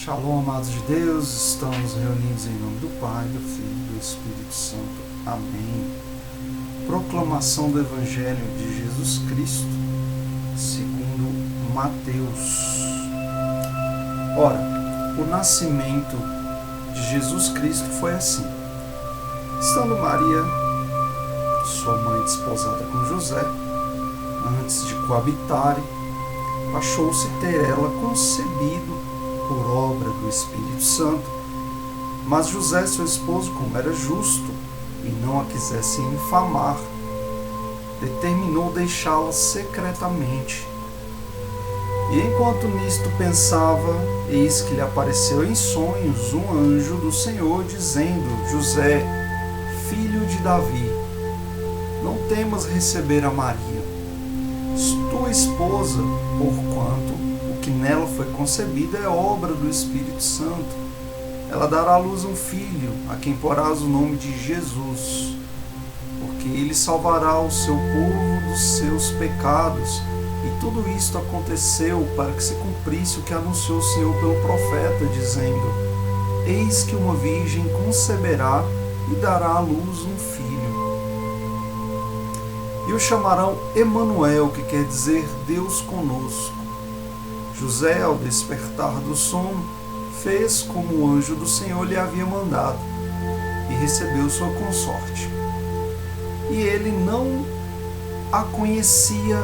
Shalom, amados de Deus, estamos reunidos em nome do Pai, do Filho e do Espírito Santo. Amém. Proclamação do Evangelho de Jesus Cristo, segundo Mateus. Ora, o nascimento de Jesus Cristo foi assim. Estando Maria, sua mãe, desposada com José, antes de coabitarem, achou-se ter ela concebido por obra do Espírito Santo. Mas José, seu esposo, como era justo e não a quisesse infamar, determinou deixá-la secretamente. E enquanto nisto pensava, eis que lhe apareceu em sonhos um anjo do Senhor, dizendo: José, filho de Davi, não temas receber a Maria, tua esposa, porquanto o que nela foi concebido é obra do Espírito Santo. Ela dará à luz um filho, a quem porás o nome de Jesus, porque ele salvará o seu povo dos seus pecados. E tudo isto aconteceu para que se cumprisse o que anunciou o Senhor pelo profeta, dizendo: Eis que uma virgem conceberá e dará à luz um filho. E o chamarão Emanuel, que quer dizer Deus conosco. José, ao despertar do sono, fez como o anjo do Senhor lhe havia mandado e recebeu sua consorte. E ele não a conhecia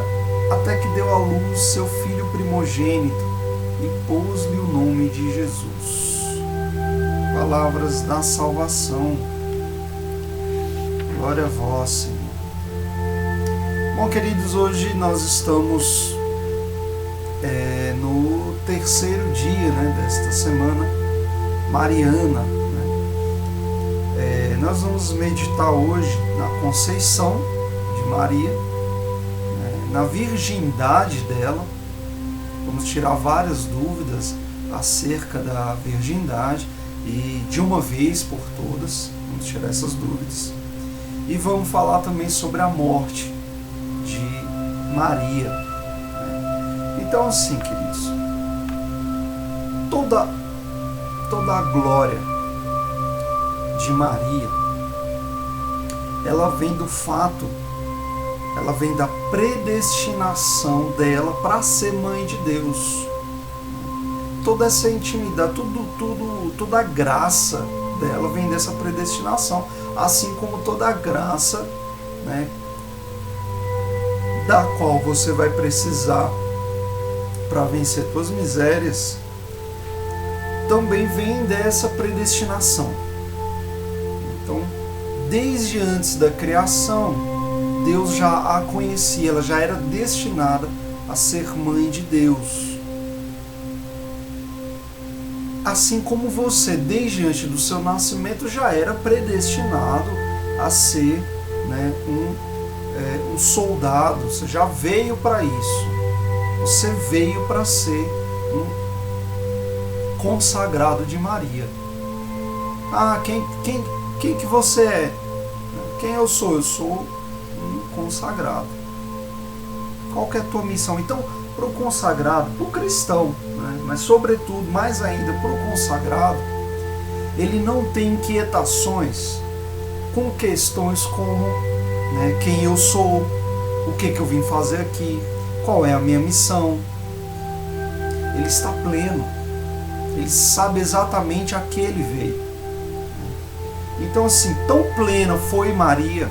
até que deu à luz seu filho primogênito e pôs-lhe o nome de Jesus. Palavras da salvação. Glória a vós, Senhor. Bom, queridos, hoje nós estamos no terceiro dia desta semana mariana. Nós vamos meditar hoje na conceição de Maria, na virgindade dela. Vamos tirar várias dúvidas acerca da virgindade e de uma vez por todas vamos tirar essas dúvidas. E vamos falar também sobre a morte de Maria. Então, assim, queridos, toda a glória de Maria, ela vem do fato, ela vem da predestinação dela para ser mãe de Deus. Toda essa intimidade, toda a graça dela vem dessa predestinação, assim como toda a graça, da qual você vai precisar para vencer tuas misérias, também vem dessa predestinação. Então, desde antes da criação, Deus já a conhecia, ela já era destinada a ser mãe de Deus. Assim como você, desde antes do seu nascimento, já era predestinado a ser um soldado, você já veio para isso. Você veio para ser um consagrado de Maria. Ah, quem que você é? Quem eu sou? Eu sou um consagrado. Qual que é a tua missão? Então, para o consagrado, para o cristão, mas sobretudo, mais ainda, para o consagrado, ele não tem inquietações com questões como quem eu sou, o que eu vim fazer aqui, qual é a minha missão. Ele está pleno, ele sabe exatamente a que ele veio. Então, assim, tão plena foi Maria,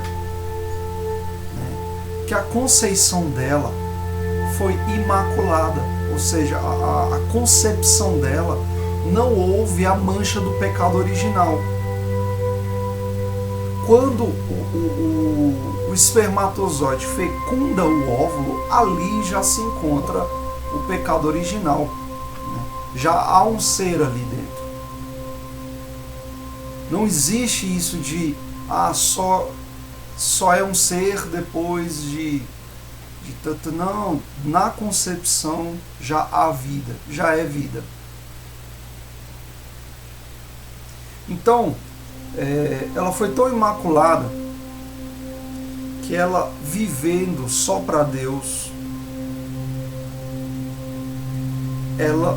que a conceição dela foi imaculada, ou seja, a concepção dela não houve a mancha do pecado original. Quando o espermatozoide fecunda o óvulo, ali já se encontra o pecado original. Já há um ser ali dentro. Não existe isso de só é um ser depois de tanto. Não, na concepção já há vida, já é vida. Então, ela foi tão imaculada que ela, vivendo só para Deus,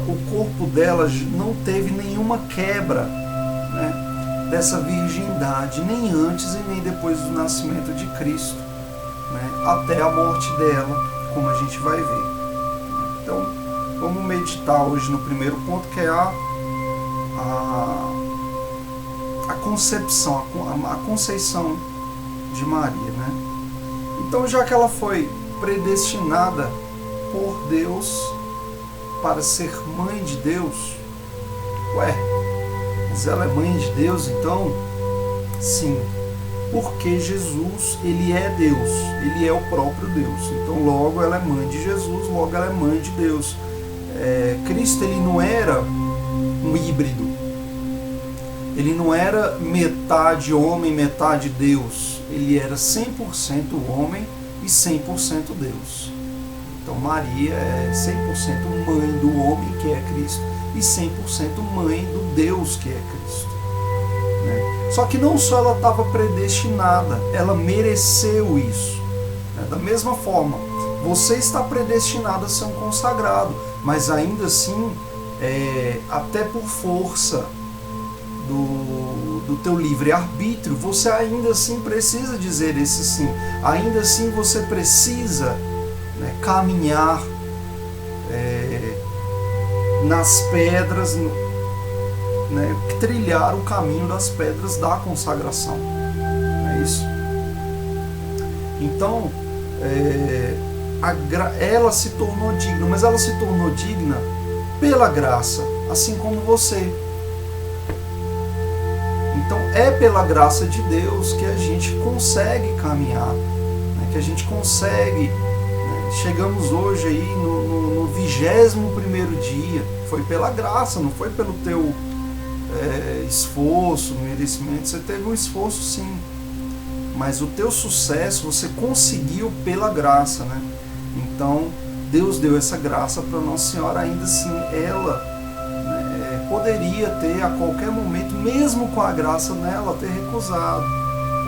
o corpo dela não teve nenhuma quebra, né, dessa virgindade, nem antes e nem depois do nascimento de Cristo, né, até a morte dela, como a gente vai ver. Então, vamos meditar hoje no primeiro ponto, que é a concepção, a conceição de Maria, né? Então, já que ela foi predestinada por Deus para ser mãe de Deus, mas ela é mãe de Deus, então? Sim, porque Jesus, ele é Deus, ele é o próprio Deus. Então, logo ela é mãe de Jesus, logo ela é mãe de Deus. Cristo, ele não era um híbrido, ele não era metade homem, metade Deus, ele era 100% homem e 100% Deus. Então Maria é 100% mãe do homem, que é Cristo, e 100% mãe do Deus, que é Cristo, né? Só que não só ela estava predestinada, ela mereceu isso, né? Da mesma forma, você está predestinado a ser um consagrado, mas ainda assim, até por força do teu livre-arbítrio, você ainda assim precisa dizer esse sim. Ainda assim você precisa, né, caminhar nas pedras, né, trilhar o caminho das pedras da consagração. Não é isso? Então, ela se tornou digna, mas ela se tornou digna pela graça, assim como você. Então é pela graça de Deus que a gente consegue caminhar, né? Que a gente consegue, né? Chegamos hoje aí no 21º dia, foi pela graça, não foi pelo teu esforço, merecimento. Você teve um esforço sim, mas o teu sucesso você conseguiu pela graça, né? Então Deus deu essa graça para Nossa Senhora, ainda assim ela poderia ter a qualquer momento, mesmo com a graça nela, ter recusado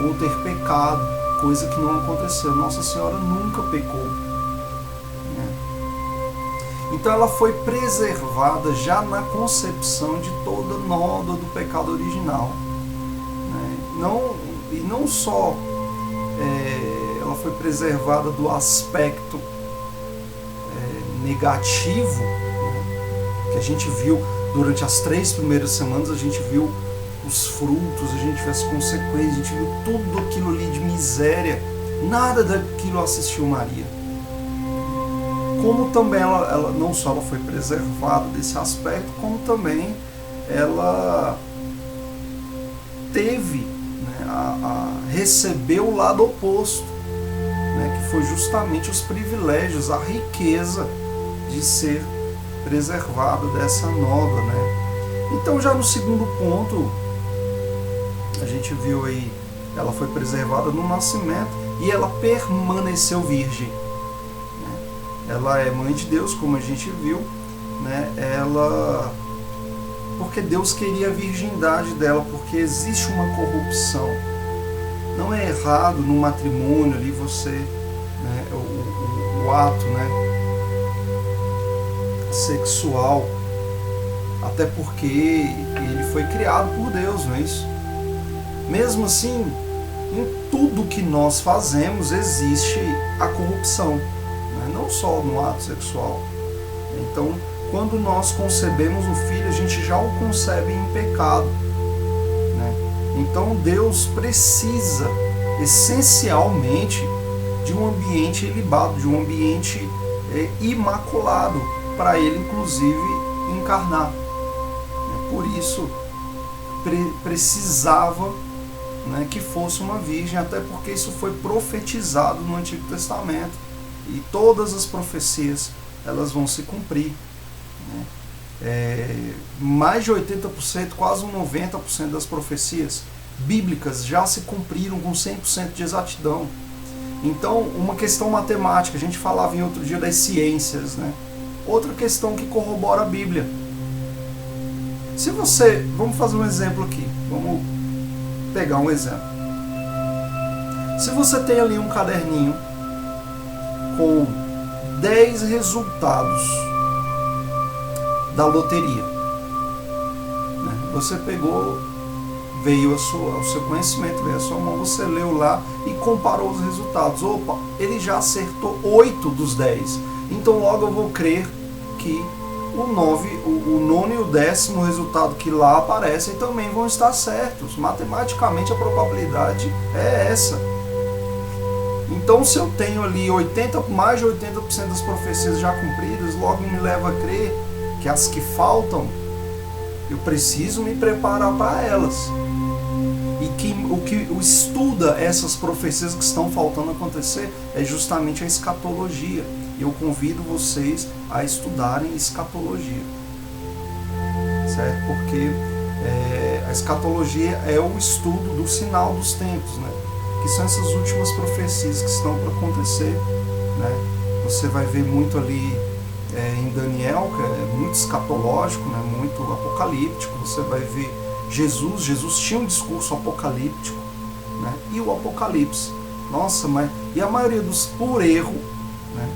ou ter pecado, coisa que não aconteceu. Nossa Senhora nunca pecou, né? Então ela foi preservada já na concepção de toda nódoa do pecado original, né? E não só ela foi preservada do aspecto negativo, né, que a gente viu durante as 3 primeiras semanas. A gente viu os frutos, a gente viu as consequências, a gente viu tudo aquilo ali de miséria. Nada daquilo assistiu Maria. Como também ela não só ela foi preservada desse aspecto, como também ela teve, né, recebeu o lado oposto, né, que foi justamente os privilégios, a riqueza de ser preservada dessa nódoa, né? Então, já no segundo ponto, a gente viu aí, ela foi preservada no nascimento e ela permaneceu virgem, né? Ela é mãe de Deus, como a gente viu, né? Porque Deus queria a virgindade dela, porque existe uma corrupção. Não é errado no matrimônio ali você, né, o ato, né, sexual, até porque ele foi criado por Deus, não é isso? Mesmo assim, em tudo que nós fazemos existe a corrupção, né? Não só no ato sexual. Então, quando nós concebemos o filho, a gente já o concebe em pecado, né? Então Deus precisa essencialmente de um ambiente ilibado, de um ambiente imaculado, para ele inclusive encarnar. Por isso precisava, né, que fosse uma virgem, até porque isso foi profetizado no Antigo Testamento e todas as profecias elas vão se cumprir, né? Mais de 80%, quase 90% das profecias bíblicas já se cumpriram com 100% de exatidão. Então, uma questão matemática, a gente falava em outro dia das ciências, né? Outra questão que corrobora a Bíblia. Se você, vamos fazer um exemplo aqui, vamos pegar um exemplo. Se você tem ali um caderninho com 10 resultados da loteria. Né? Você pegou, veio o seu conhecimento, veio a sua mão, você leu lá e comparou os resultados. Opa, ele já acertou 8 dos 10. Então logo eu vou crer que o 9, o nono e o 10º resultado que lá aparecem também vão estar certos. Matematicamente a probabilidade é essa. Então se eu tenho ali mais de 80% das profecias já cumpridas, logo me leva a crer que as que faltam, eu preciso me preparar para elas. E que o que estuda essas profecias que estão faltando acontecer é justamente a escatologia. Eu convido vocês a estudarem escatologia, certo? Porque a escatologia é o estudo do sinal dos tempos, né? Que são essas últimas profecias que estão para acontecer, né? Você vai ver muito ali em Daniel, que é muito escatológico, né? Muito apocalíptico. Você vai ver Jesus tinha um discurso apocalíptico, né? E o Apocalipse, nossa, e a maioria por erro, né?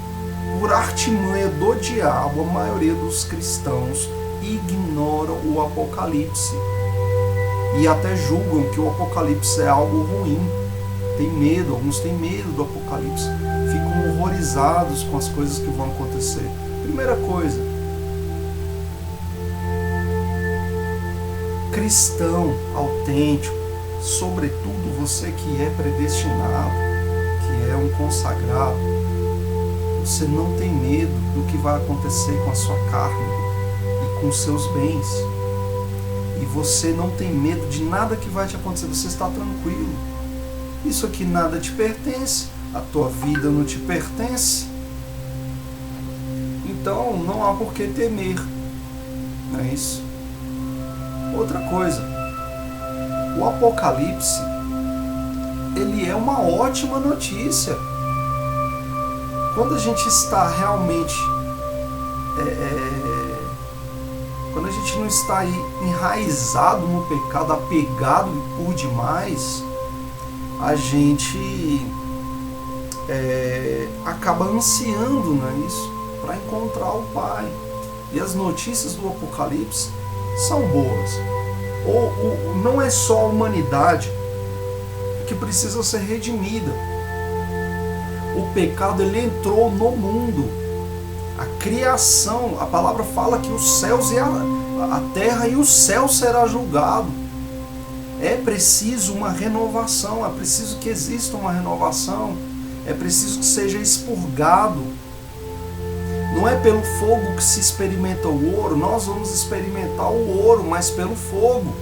Por artimanha do diabo, a maioria dos cristãos ignoram o Apocalipse e até julgam que o Apocalipse é algo ruim. Tem medo, alguns têm medo do Apocalipse, ficam horrorizados com as coisas que vão acontecer. Primeira coisa, cristão autêntico, sobretudo você que é predestinado, que é um consagrado, você não tem medo do que vai acontecer com a sua carne e com os seus bens. E você não tem medo de nada que vai te acontecer, você está tranquilo. Isso aqui nada te pertence, a tua vida não te pertence. Então não há por que temer, não é isso? Outra coisa, o Apocalipse, ele é uma ótima notícia. Quando a gente está realmente, quando a gente não está aí enraizado no pecado, apegado por demais, a gente acaba ansiando, não é isso? Para encontrar o Pai. E as notícias do Apocalipse são boas. Não é só a humanidade que precisa ser redimida. O pecado, ele entrou no mundo. A criação, a palavra fala que os céus e a terra e o céu será julgado. É preciso uma renovação, é preciso que exista uma renovação, é preciso que seja expurgado. Não é pelo fogo que se experimenta o ouro, nós vamos experimentar o ouro, mas pelo fogo.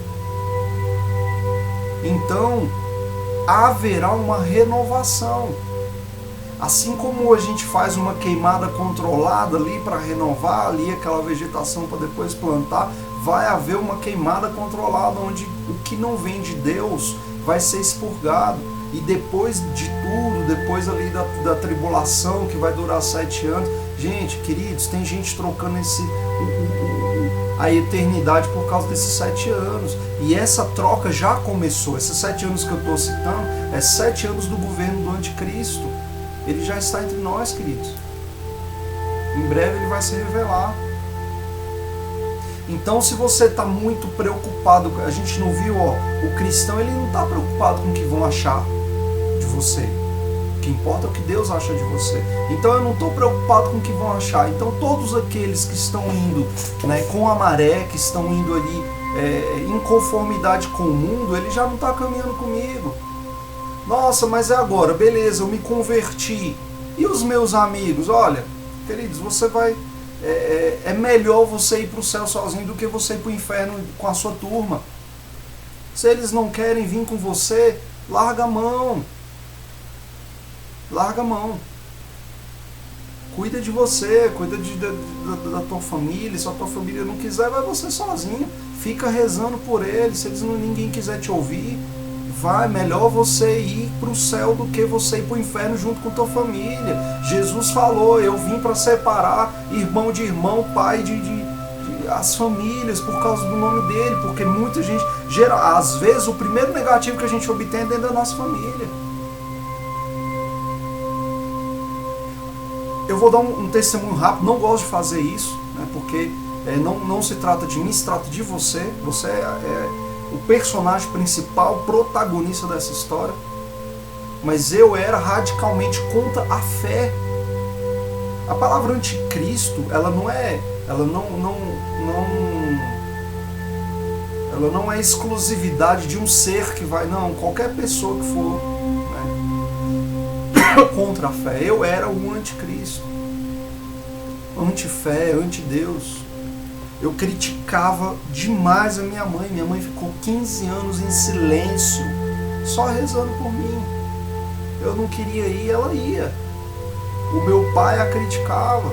Então, haverá uma renovação. Assim como a gente faz uma queimada controlada ali para renovar ali aquela vegetação para depois plantar, vai haver uma queimada controlada onde o que não vem de Deus vai ser expurgado. E depois de tudo, depois ali da tribulação que vai durar 7 anos, gente, queridos, tem gente trocando a eternidade por causa desses 7 anos. E essa troca já começou. Esses 7 anos que eu estou citando é 7 anos do governo do anticristo. Ele já está entre nós, queridos. Em breve ele vai se revelar. Então, se você está muito preocupado, a gente não viu, o cristão ele não está preocupado com o que vão achar de você. O que importa é o que Deus acha de você. Então, eu não estou preocupado com o que vão achar. Então, todos aqueles que estão indo, né, com a maré, que estão indo ali em conformidade com o mundo, ele já não está caminhando comigo. Nossa, mas é agora, beleza, eu me converti. E os meus amigos? Olha, queridos, você vai... É melhor você ir para o céu sozinho do que você ir para o inferno com a sua turma. Se eles não querem vir com você, larga a mão. Larga a mão. Cuida de você, cuida da tua família. Se a tua família não quiser, vai você sozinho. Fica rezando por eles. Se ninguém quiser te ouvir, vai, melhor você ir para o céu do que você ir para o inferno junto com tua família. Jesus falou, eu vim para separar irmão de irmão, pai de as famílias por causa do nome dele, porque muita gente, às vezes o primeiro negativo que a gente obtém é dentro da nossa família. Eu vou dar um testemunho rápido, não gosto de fazer isso, né, porque Não se trata de mim, se trata de você. Você é o personagem principal, protagonista dessa história. Mas eu era radicalmente contra a fé. A palavra anticristo, ela não é exclusividade de um ser que vai, não, qualquer pessoa que for, né, contra a fé. Eu era o anticristo, anti-fé, anti-Deus. Eu criticava demais a minha mãe. Minha mãe ficou 15 anos em silêncio, só rezando por mim. Eu não queria ir, ela ia. O meu pai a criticava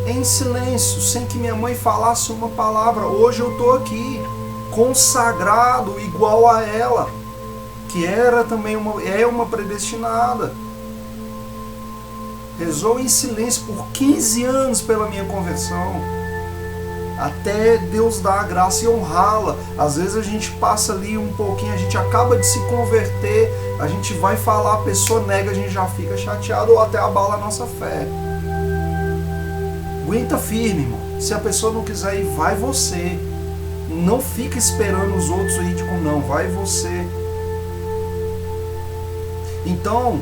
em silêncio, sem que minha mãe falasse uma palavra. Hoje eu estou aqui, consagrado igual a ela, que era também uma predestinada. Rezou em silêncio por 15 anos pela minha conversão, até Deus dar a graça e honrá-la. Às vezes a gente passa ali um pouquinho, a gente acaba de se converter, a gente vai falar, a pessoa nega, a gente já fica chateado ou até abala a nossa fé. Aguenta firme, irmão. Se a pessoa não quiser ir, vai você. Não fica esperando os outros ir, tipo, não, vai você. Então,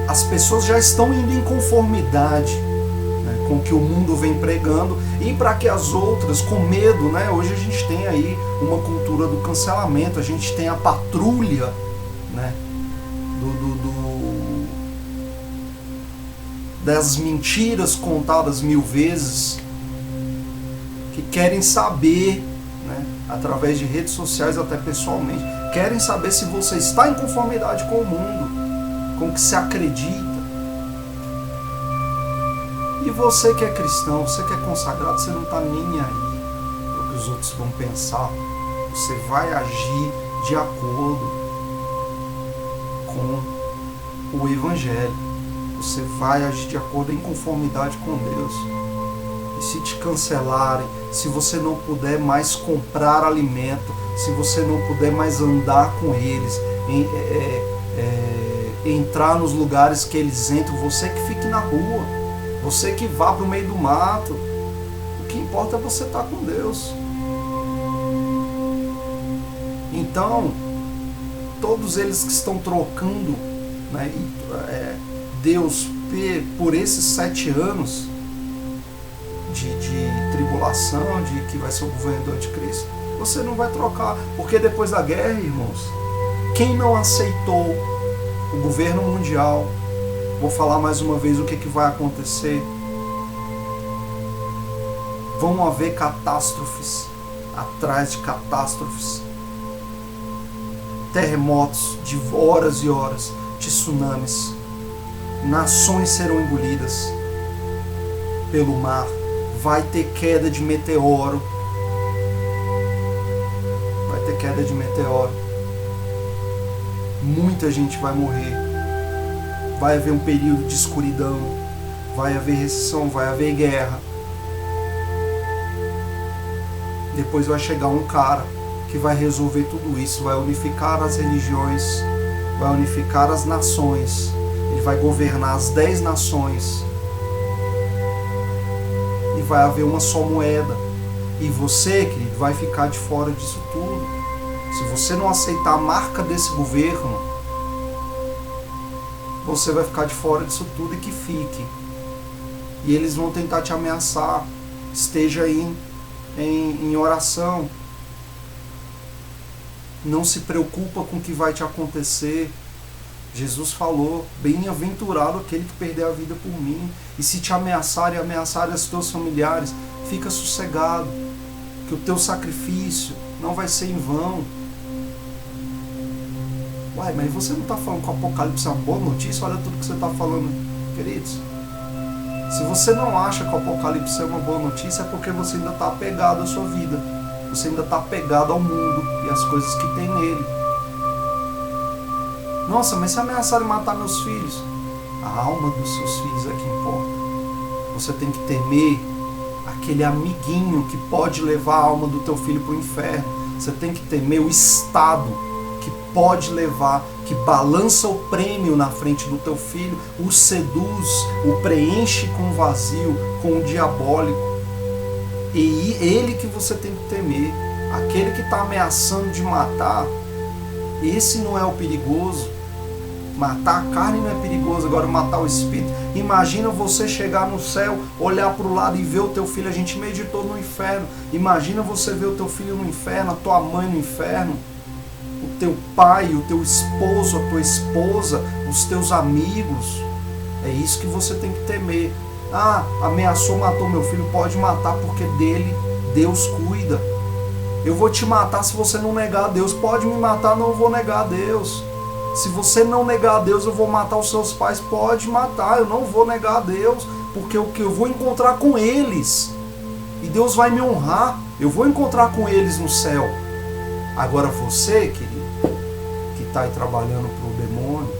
as pessoas já estão indo em conformidade, né, com o que o mundo vem pregando, e para que as outras, com medo, né, hoje a gente tem aí uma cultura do cancelamento, a gente tem a patrulha, né, das mentiras contadas 1000 vezes, que querem saber, né, através de redes sociais, até pessoalmente, querem saber se você está em conformidade com o mundo, com o que se acredita. E você que é cristão, você que é consagrado, você não está nem aí para o que os outros vão pensar. Você vai agir de acordo com o Evangelho. Você vai agir de acordo, em conformidade com Deus. E se te cancelarem, se você não puder mais comprar alimento, se você não puder mais andar com eles, entrar nos lugares que eles entram, você que fique na rua, você que vá para o meio do mato. O que importa é você estar com Deus. Então, todos eles que estão trocando, né, Deus por esses 7 anos de tribulação, de que vai ser o governo do anticristo, você não vai trocar, porque depois da guerra, irmãos, quem não aceitou o governo mundial, vou falar mais uma vez o que vai acontecer, vão haver catástrofes atrás de catástrofes, terremotos de horas e horas, tsunamis, nações serão engolidas pelo mar, vai ter queda de meteoro, muita gente vai morrer, vai haver um período de escuridão, vai haver recessão, vai haver guerra. Depois vai chegar um cara que vai resolver tudo isso, vai unificar as religiões, vai unificar as nações. Ele vai governar as 10 nações. E vai haver uma só moeda. E você, querido, vai ficar de fora disso tudo. Se você não aceitar a marca desse governo, você vai ficar de fora disso tudo, e que fique. E eles vão tentar te ameaçar. Esteja aí em oração. Não se preocupa com o que vai te acontecer. Jesus falou, bem-aventurado aquele que perder a vida por mim. E se te ameaçarem, ameaçarem os teus familiares, fica sossegado, que o teu sacrifício não vai ser em vão. Uai, mas você não está falando que o Apocalipse é uma boa notícia? Olha tudo que você está falando, queridos. Se você não acha que o Apocalipse é uma boa notícia, é porque você ainda está apegado à sua vida. Você ainda está apegado ao mundo e às coisas que tem nele. Nossa, mas se ameaçarem matar meus filhos, a alma dos seus filhos é que importa. Você tem que temer aquele amiguinho que pode levar a alma do teu filho para o inferno. Você tem que temer o Estado que pode levar, que balança o prêmio na frente do teu filho, o seduz, o preenche com o vazio, com o diabólico. E ele que você tem que temer, aquele que está ameaçando de matar, esse não é o perigoso. Matar a carne não é perigoso, agora matar o espírito. Imagina você chegar no céu, olhar para o lado e ver o teu filho. A gente meditou no inferno. Imagina você ver o teu filho no inferno, a tua mãe no inferno, o teu pai, o teu esposo, a tua esposa, os teus amigos. É isso que você tem que temer. Ah, ameaçou, matou meu filho, pode matar porque dele Deus cuida. Eu vou te matar se você não negar a Deus. Pode me matar, não vou negar a Deus. Se você não negar a Deus, eu vou matar os seus pais. Pode matar, eu não vou negar a Deus, porque eu vou encontrar com eles. E Deus vai me honrar. Eu vou encontrar com eles no céu. Agora você, querido, que está aí trabalhando para o demônio,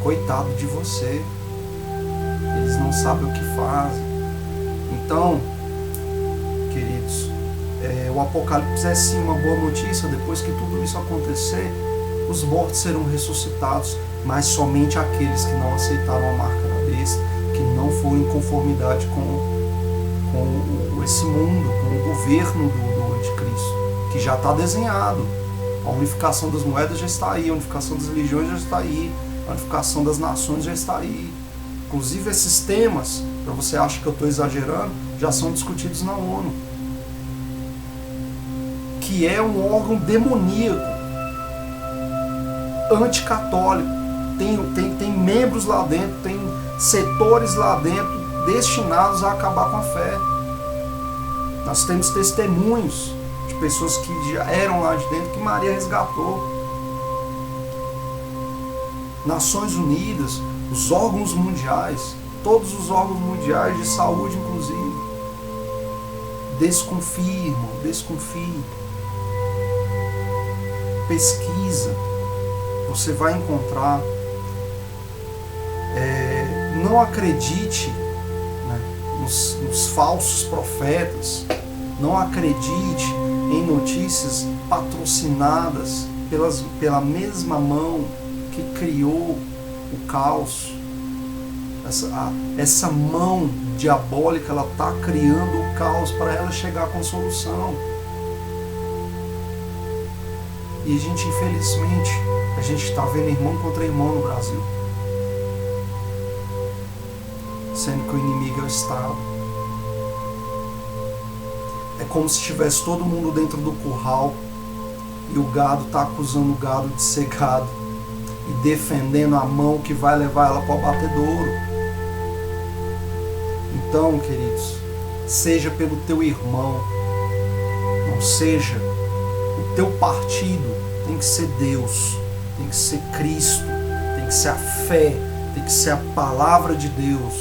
coitado de você. Eles não sabem o que fazem. Então, queridos, o Apocalipse é sim uma boa notícia. Depois que tudo isso acontecer, os mortos serão ressuscitados, mas somente aqueles que não aceitaram a marca da besta, que não foram em conformidade com esse mundo, com o governo do anticristo, que já está desenhado. A unificação das moedas já está aí, a unificação das religiões já está aí, a unificação das nações já está aí. Inclusive esses temas, para você achar que eu estou exagerando, já são discutidos na ONU, que é um órgão demoníaco, anticatólico. Tem membros lá dentro, tem setores lá dentro destinados a acabar com a fé. Nós temos testemunhos de pessoas que já eram lá de dentro, que Maria resgatou. Nações Unidas, os órgãos mundiais, todos os órgãos mundiais de saúde, inclusive, desconfie, irmão, desconfie. Pesquisa, você vai encontrar. Não acredite, né, nos falsos profetas. Não acredite em notícias patrocinadas pela mesma mão que criou o caos. Essa mão diabólica, ela está criando o caos para ela chegar com solução. E a gente, infelizmente, a gente está vendo irmão contra irmão no Brasil, sendo que o inimigo é o Estado. É como se estivesse todo mundo dentro do curral e o gado está acusando o gado de ser gado e defendendo a mão que vai levar ela para o abatedouro. Então, queridos, seja pelo teu irmão, não seja o teu partido. Tem que ser Deus, tem que ser Cristo, tem que ser a fé, tem que ser a palavra de Deus.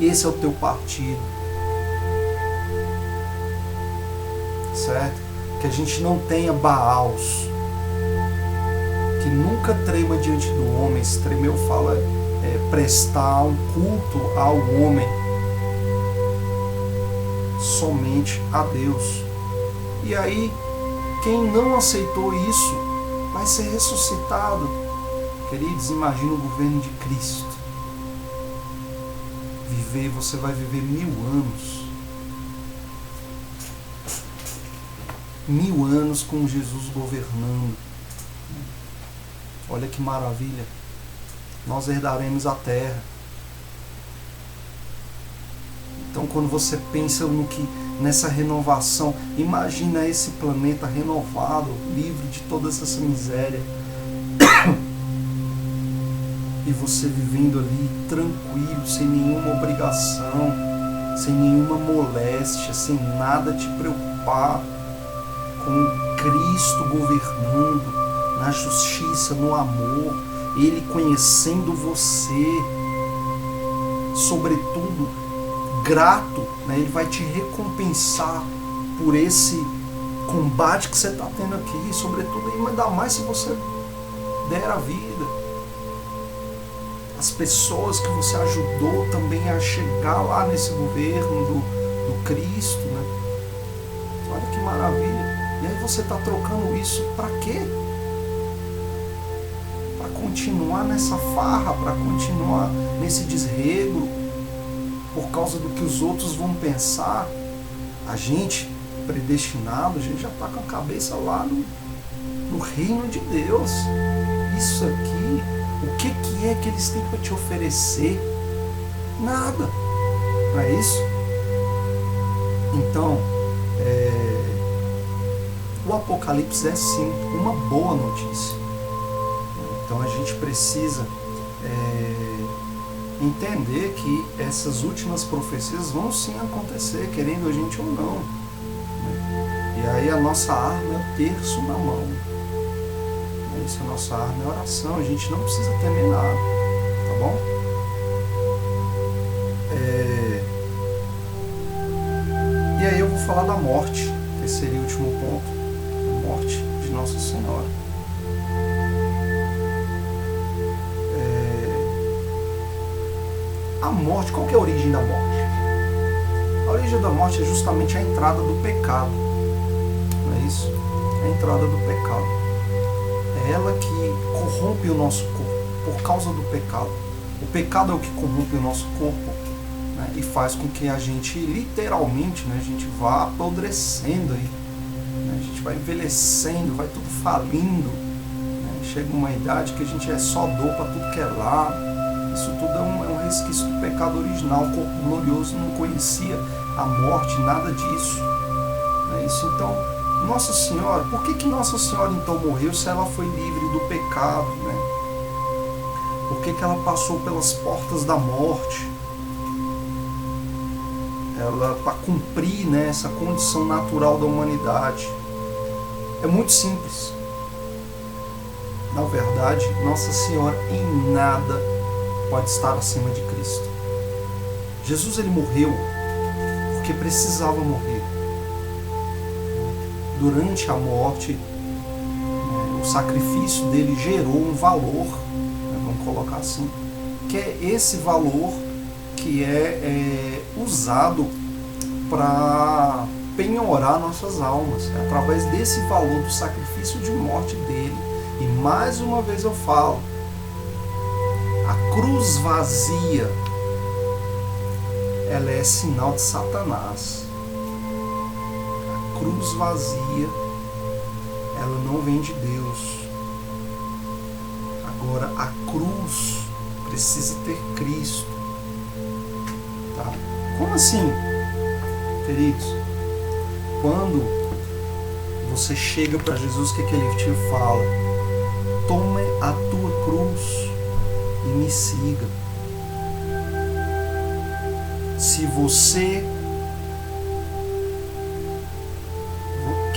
Esse é o teu partido, certo? Que a gente não tenha Baals, que nunca trema diante do homem. Esse tremeu fala prestar um culto ao homem, somente a Deus. E aí, quem não aceitou isso vai ser ressuscitado. Queridos, imagina o governo de Cristo. Você vai viver 1000 anos. 1000 anos com Jesus governando. Olha que maravilha. Nós herdaremos a terra. Então, quando você pensa nessa renovação, imagina esse planeta renovado, livre de toda essa miséria. E você vivendo ali tranquilo, sem nenhuma obrigação, sem nenhuma moléstia, sem nada te preocupar, com Cristo governando na justiça, no amor, Ele conhecendo você, sobretudo grato, né? Ele vai te recompensar por esse combate que você está tendo aqui, sobretudo, e ainda mais se você der a vida. As pessoas que você ajudou também a chegar lá nesse governo do Cristo, né? Olha que maravilha. E aí você está trocando isso para quê? Para continuar nessa farra, para continuar nesse desrego, por causa do que os outros vão pensar. A gente, predestinado, a gente já está com a cabeça lá no reino de Deus. Isso aqui, o que é que eles têm para te oferecer? Nada. Não é isso? Então, o Apocalipse é sim uma boa notícia. Então a gente precisa entender que essas últimas profecias vão sim acontecer, querendo a gente ou não. E aí a nossa arma é o terço na mão. Isso, a nossa arma é a oração. A gente não precisa temer nada, tá bom? E aí eu vou falar da morte, terceiro e último ponto, a morte de Nossa Senhora. A morte, qual que é a origem da morte? A origem da morte é justamente a entrada do pecado, não é isso? A entrada do pecado. É ela que corrompe o nosso corpo, por causa do pecado. O pecado é o que corrompe o nosso corpo, né, e faz com que a gente, literalmente, né, a gente vá apodrecendo aí, né, a gente vai envelhecendo, vai tudo falindo, né, chega uma idade que a gente é só dor para tudo que é lado. Isso tudo é um resquício do pecado original. O corpo glorioso não conhecia a morte, nada disso. Não é isso? Então, Nossa Senhora, por que Nossa Senhora então morreu se ela foi livre do pecado, né? Por que ela passou pelas portas da morte? Ela, para cumprir, né, essa condição natural da humanidade. É muito simples. Na verdade, Nossa Senhora em nada pode estar acima de Cristo. Jesus, ele morreu porque precisava morrer. Durante a morte, o sacrifício dele gerou um valor, né, vamos colocar assim, que é esse valor que é usado para penhorar nossas almas. É através desse valor do sacrifício de morte dele. E mais uma vez eu falo, a cruz vazia, ela é sinal de Satanás. A cruz vazia, ela não vem de Deus. Agora, a cruz precisa ter Cristo. Tá? Como assim, queridos? Quando você chega para Jesus, o que ele te fala? Tome a tua cruz e me siga. Se você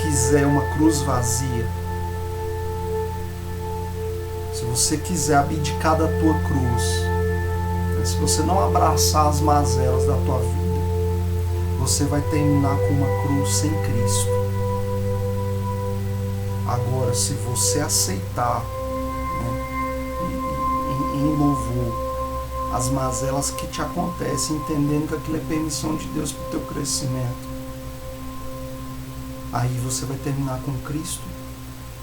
quiser uma cruz vazia, se você quiser abdicar da tua cruz, se você não abraçar as mazelas da tua vida, você vai terminar com uma cruz sem Cristo. Agora, se você aceitar, em louvor, as mazelas que te acontecem, entendendo que aquilo é permissão de Deus para o teu crescimento, aí você vai terminar com Cristo,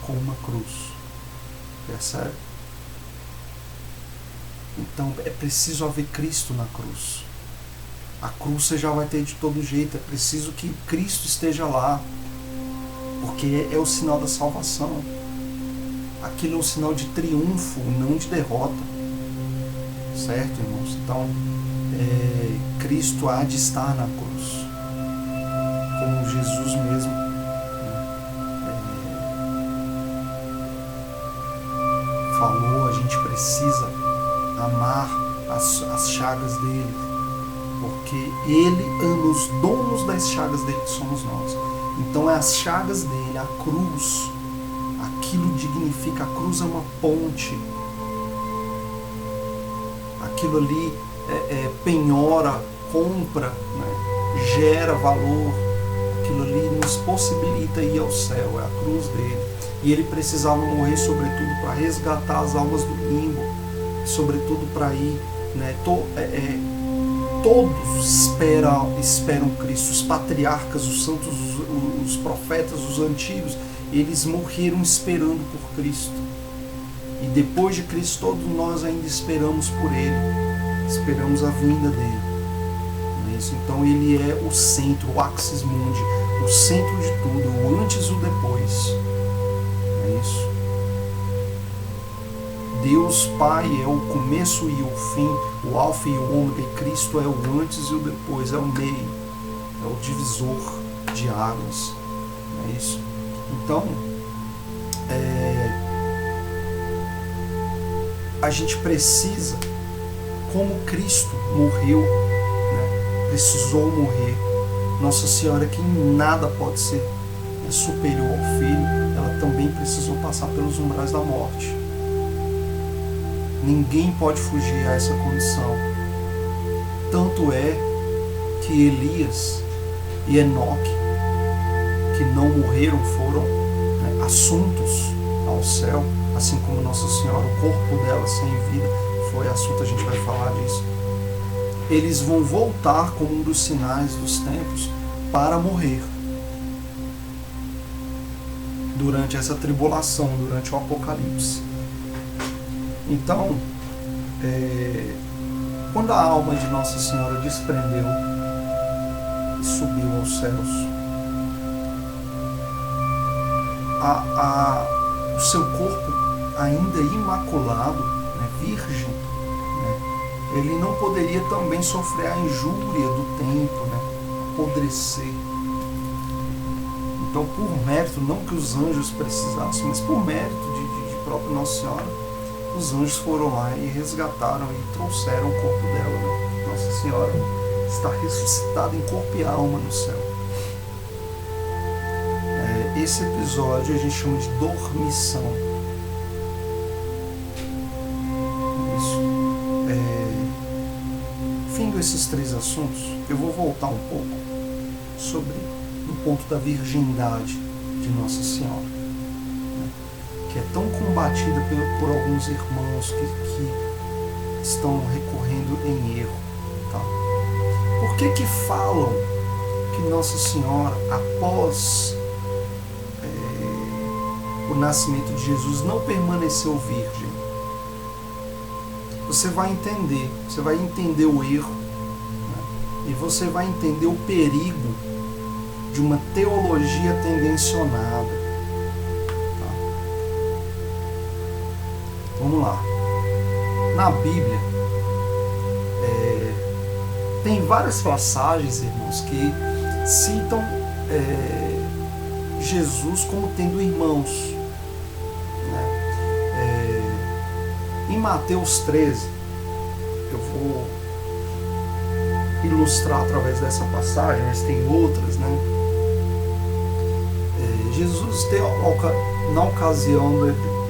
com uma cruz. Percebe? Então é preciso haver Cristo na cruz. A cruz você já vai ter de todo jeito, é preciso que Cristo esteja lá, porque é o sinal da salvação. Aquilo é um sinal de triunfo, não de derrota. Certo, irmãos? Então, Cristo há de estar na cruz, como Jesus mesmo falou. A gente precisa amar as chagas dele, porque ele ama os donos das chagas dele, que somos nós. Então é as chagas dele, a cruz, aquilo dignifica. A cruz é uma ponte. Aquilo ali penhora, compra, né, gera valor. Aquilo ali nos possibilita ir ao céu, é a cruz dele. E ele precisava morrer, sobretudo, para resgatar as almas do limbo, sobretudo para ir, né, todos esperam Cristo. Os patriarcas, os santos, os profetas, os antigos, eles morreram esperando por Cristo. E depois de Cristo, todos nós ainda esperamos por Ele. Esperamos a vinda dele. Não é isso? Então ele é o centro, o axis mundi, o centro de tudo, o antes e o depois. Não é isso? Deus Pai é o começo e o fim, o alfa e o ômega, e Cristo é o antes e o depois, é o meio, é o divisor de águas. Não é isso? Então, a gente precisa, como Cristo morreu, né, precisou morrer, Nossa Senhora, que em nada pode ser superior ao Filho, ela também precisou passar pelos umbrais da morte. Ninguém pode fugir a essa condição. Tanto é que Elias e Enoque, que não morreram, foram, né, assuntos ao céu, assim como Nossa Senhora, o corpo dela sem vida foi assunto, a gente vai falar disso. Eles vão voltar como um dos sinais dos tempos para morrer durante essa tribulação, durante o Apocalipse. Então, quando a alma de Nossa Senhora desprendeu e subiu aos céus, o seu corpo ainda imaculado, né, virgem, né, ele não poderia também sofrer a injúria do tempo, né, apodrecer. Então, por mérito, não que os anjos precisassem, mas por mérito de própria Nossa Senhora, os anjos foram lá e resgataram e trouxeram o corpo dela, né? Nossa Senhora está ressuscitada em corpo e alma no céu. Esse episódio a gente chama de dormição. Isso. Findo esses três assuntos, eu vou voltar um pouco sobre o ponto da virgindade de Nossa Senhora, né? Que é tão combatida por alguns irmãos que estão recorrendo em erro. Tá? Por que falam que Nossa Senhora, após o nascimento de Jesus, não permaneceu virgem? Você vai entender o erro, né? E você vai entender o perigo de uma teologia tendencionada. Tá? Vamos lá. Na Bíblia, tem várias passagens, irmãos, que citam Jesus como tendo irmãos. Em Mateus 13, eu vou ilustrar através dessa passagem, mas tem outras, né? Jesus,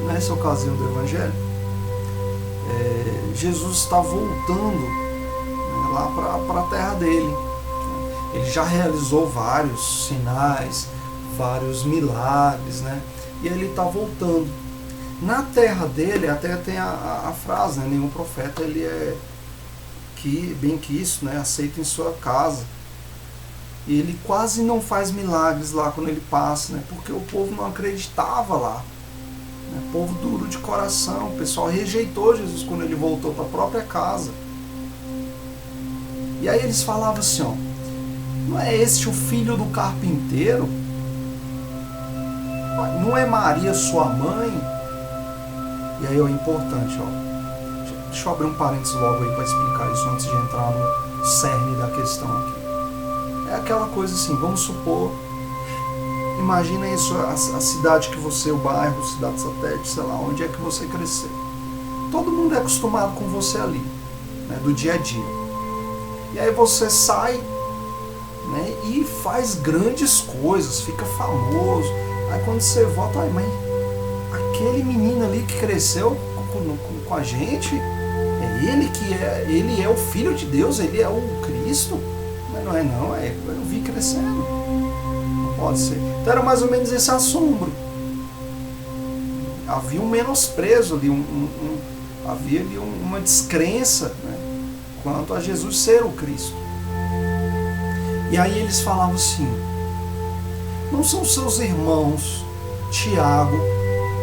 nessa ocasião do Evangelho, Jesus está voltando, né, lá para a terra dele. Ele já realizou vários sinais, vários milagres, né? E ele está voltando. Na terra dele, até tem a frase, né? Nenhum profeta ele é bem que isso, né? Aceito em sua casa. E ele quase não faz milagres lá quando ele passa, né? Porque o povo não acreditava lá, né? Povo duro de coração. O pessoal rejeitou Jesus quando ele voltou para a própria casa. E aí eles falavam assim, ó: não é este o filho do carpinteiro? Não é Maria sua mãe? E aí é importante, ó. Deixa eu abrir um parênteses logo aí para explicar isso antes de entrar no cerne da questão aqui. É aquela coisa assim, vamos supor, imagina isso, a cidade que você, o bairro, cidade satélite, sei lá, onde é que você cresceu. Todo mundo é acostumado com você ali, né, do dia a dia. E aí você sai, né, e faz grandes coisas, fica famoso. Aí quando você volta, ai, mas aquele menino ali que cresceu com a gente, ele é o Filho de Deus, ele é o Cristo. Mas não é não, eu vi crescendo. Não pode ser. Então era mais ou menos esse assombro. Havia um menosprezo ali, havia ali uma descrença, né? quanto a Jesus ser o Cristo. E aí eles falavam assim: não são seus irmãos Tiago,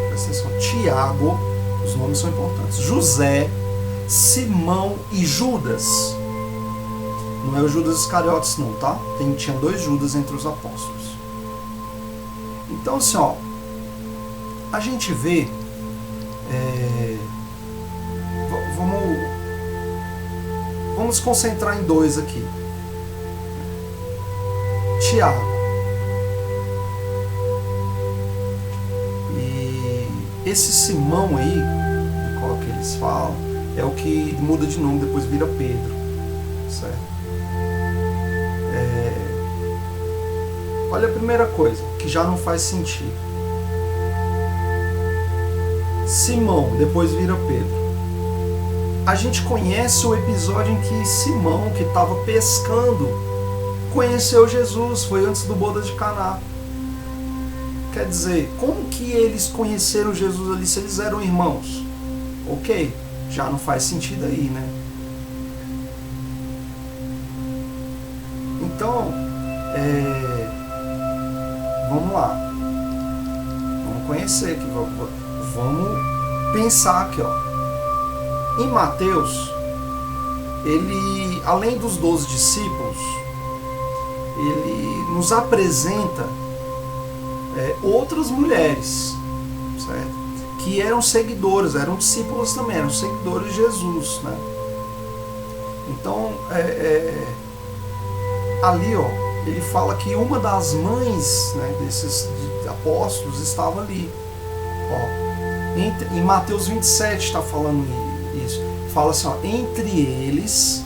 presta atenção, Tiago, os nomes são importantes, José, Simão e Judas? Não é o Judas Iscariotes não, tá? Tinha 2 Judas entre os apóstolos. Então assim, ó, a gente vê, vamos concentrar em 2 aqui. Tiago. E esse Simão aí, do qual que eles falam, é o que muda de nome, depois vira Pedro, certo? Olha a primeira coisa, que já não faz sentido. Simão, depois vira Pedro. A gente conhece o episódio em que Simão, que estava pescando, conheceu Jesus, foi antes do boda de Caná. Quer dizer, como que eles conheceram Jesus ali se eles eram irmãos? Ok, já não faz sentido aí, né? Então, vamos lá. Vamos conhecer aqui, vamos pensar aqui, ó. Em Mateus, ele, além dos 12 discípulos, ele nos apresenta outras mulheres, certo? Que eram seguidoras, eram discípulos também, eram seguidores de Jesus, né? Então, ali, ó, ele fala que uma das mães, né, desses apóstolos estava ali. Ó, em Mateus 27 está falando isso. Fala assim, ó, entre eles,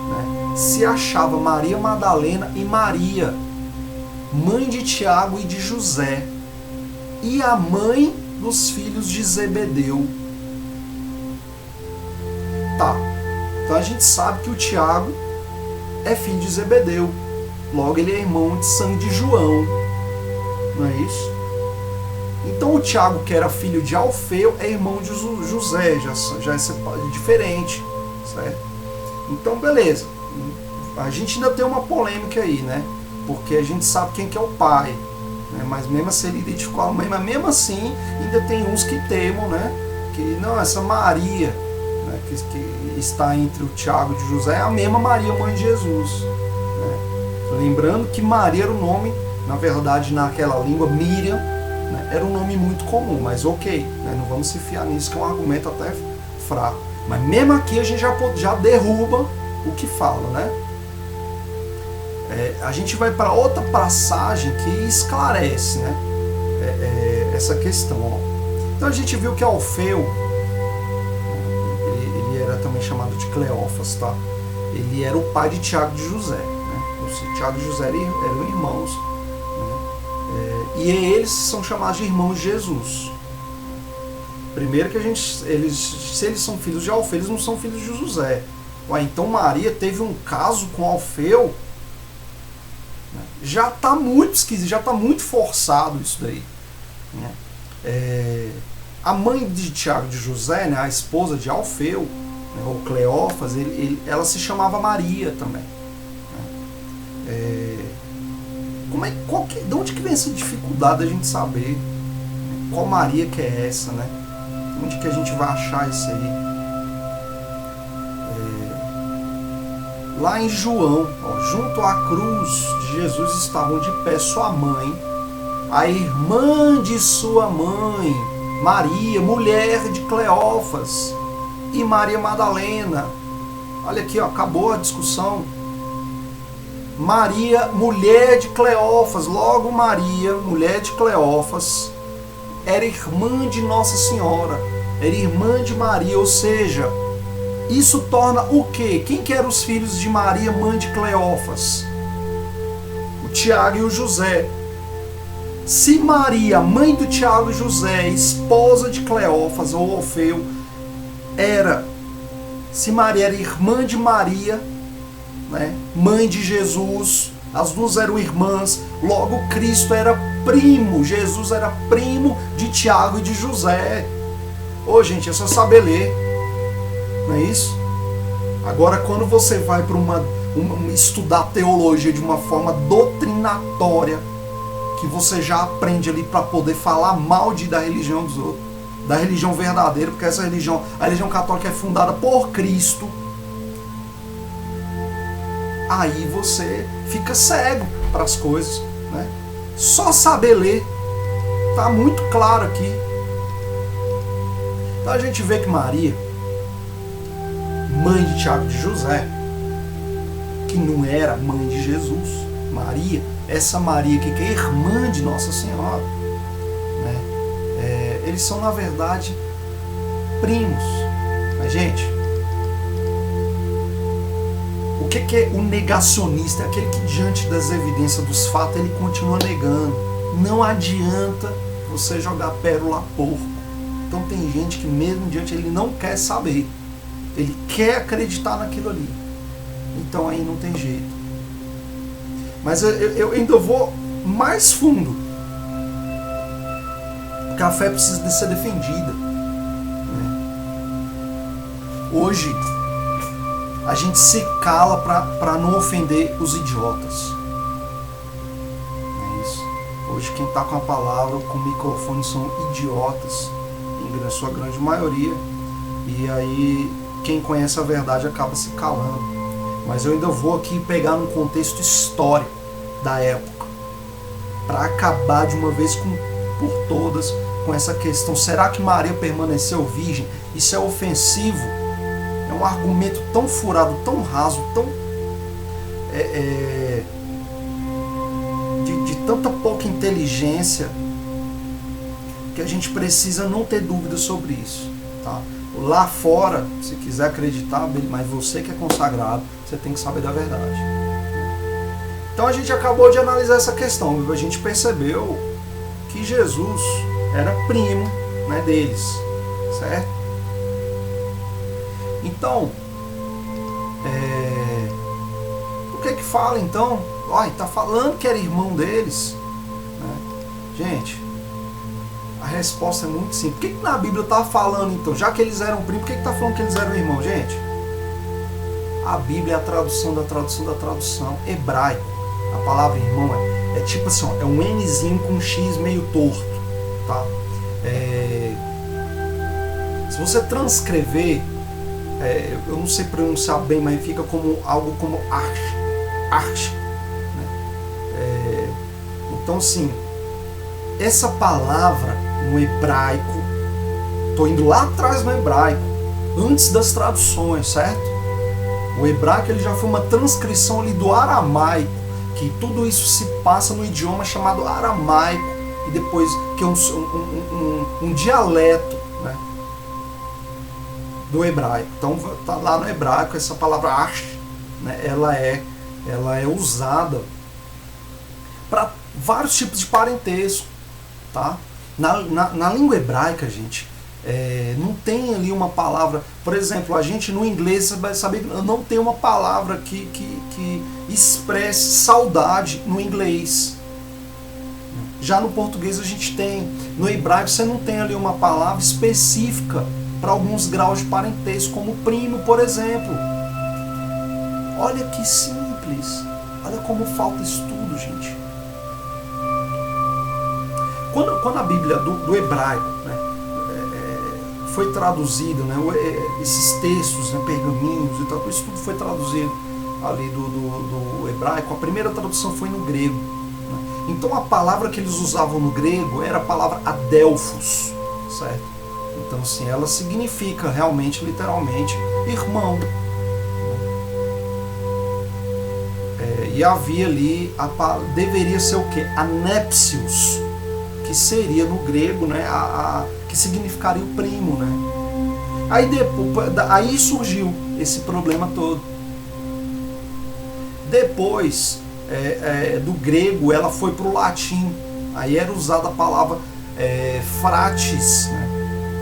né, se achava Maria Madalena e Maria, mãe de Tiago e de José, e a mãe dos filhos de Zebedeu. Tá, então a gente sabe que o Tiago é filho de Zebedeu, logo ele é irmão de sangue de João, não é isso? Então o Tiago, que era filho de Alfeu, é irmão de José, já é diferente, certo? Então beleza, a gente ainda tem uma polêmica aí, né? Porque a gente sabe quem que é o pai, né? Mas mesmo assim ele identificou a mãe, mas mesmo assim ainda tem uns que temam, né? Que não, essa Maria, né, que está entre o Tiago e José é a mesma Maria, mãe de Jesus, né? Lembrando que Maria era o nome, na verdade naquela língua, Miriam, né, era um nome muito comum, mas ok, né, não vamos se fiar nisso, que é um argumento até fraco. Mas mesmo aqui a gente já derruba o que fala, né? A gente vai para outra passagem que esclarece, né, essa questão. Ó. Então a gente viu que Alfeu, ele era também chamado de Cleófas, tá? Ele era o pai de Tiago e de José, né? Tiago e José eram irmãos, né? E eles são chamados de irmãos de Jesus. Primeiro que se eles são filhos de Alfeu, eles não são filhos de José. Ué, então Maria teve um caso com Alfeu. Já está muito esquisito, já está muito forçado isso daí, né? A mãe de Tiago de José, né, a esposa de Alfeu, né, ou Cleófas, ela se chamava Maria também, né? De onde que vem essa dificuldade da gente saber qual Maria que é essa, né? Onde que a gente vai achar isso aí? Lá em João, ó, junto à cruz de Jesus estavam de pé sua mãe, a irmã de sua mãe, Maria, mulher de Cleófas, e Maria Madalena. Olha aqui, ó, acabou a discussão. Maria, mulher de Cleófas, logo Maria, mulher de Cleófas, era irmã de Nossa Senhora, era irmã de Maria, ou seja, isso torna o quê? Quem que eram os filhos de Maria, mãe de Cleófas? O Tiago e o José. Se Maria, mãe do Tiago e José, esposa de Cleófas ou Alfeu, se Maria era irmã de Maria, né, mãe de Jesus, as duas eram irmãs, logo Cristo era primo, Jesus era primo de Tiago e de José. Ô gente, é só saber ler. Não é isso? Agora, quando você vai para estudar teologia de uma forma doutrinatória, que você já aprende ali para poder falar mal da religião dos outros, da religião verdadeira, porque essa religião, a religião católica é fundada por Cristo, aí você fica cego para as coisas, né? Só saber ler, tá muito claro aqui. Então a gente vê que Maria, mãe de Tiago de José, que não era mãe de Jesus, Maria, essa Maria aqui, que é irmã de Nossa Senhora, né? Eles são, na verdade, primos. Mas, gente, o que é o negacionista? É aquele que, diante das evidências dos fatos, ele continua negando. Não adianta você jogar pérola a porco. Então tem gente que mesmo diante ele não quer saber. Ele quer acreditar naquilo ali. Então aí não tem jeito. Mas eu ainda vou mais fundo. Porque a fé precisa de ser defendida, né? Hoje a gente se cala para não ofender os idiotas. É isso. Hoje quem está com a palavra, com o microfone, são idiotas, em sua grande maioria. E aí quem conhece a verdade acaba se calando. Mas eu ainda vou aqui pegar num contexto histórico da época, para acabar de uma vez por todas com essa questão. Será que Maria permaneceu virgem? Isso é ofensivo? É um argumento tão furado, tão raso, tão de tanta pouca inteligência, que a gente precisa não ter dúvida sobre isso, tá? Lá fora, se quiser acreditar, mas você que é consagrado, você tem que saber da verdade. Então a gente acabou de analisar essa questão, a gente percebeu que Jesus era primo, né, deles, certo? Então, o que fala então? Olha, tá falando que era irmão deles, né? Gente, a resposta é muito simples. Por que na Bíblia está falando então? Já que eles eram primos, por que está falando que eles eram irmãos? Gente, a Bíblia é a tradução da tradução da tradução. Hebraico, a palavra irmão é tipo assim, ó, é um Nzinho com um X meio torto, tá? Se você transcrever, eu não sei pronunciar bem, mas fica como algo como arch, né? Então assim, essa palavra no hebraico, estou indo lá atrás no hebraico, antes das traduções, certo? O hebraico ele já foi uma transcrição ali do aramaico, que tudo isso se passa no idioma chamado aramaico, e depois que é um dialeto, né, do hebraico. Então tá lá no hebraico essa palavra arsh, né, ela é usada para vários tipos de parentesco, tá? Na língua hebraica, gente, não tem ali uma palavra. Por exemplo, a gente no inglês, você vai saber, não tem uma palavra que expresse saudade no inglês. Já no português a gente tem. No hebraico você não tem ali uma palavra específica para alguns graus de parentesco, como primo, por exemplo. Olha que simples. Olha como falta estudo, gente. Quando a Bíblia do hebraico, né, foi traduzida, né, esses textos, né, pergaminhos e tal, isso tudo foi traduzido ali do hebraico, a primeira tradução foi no grego, né? Então a palavra que eles usavam no grego era a palavra adelphos, certo? Então assim, ela significa realmente, literalmente, irmão. E havia ali, deveria ser o quê? Anépsios, que seria no grego, né, que significaria o primo, né? Aí surgiu esse problema todo. Depois do grego ela foi para o latim. Aí era usada a palavra frates, né?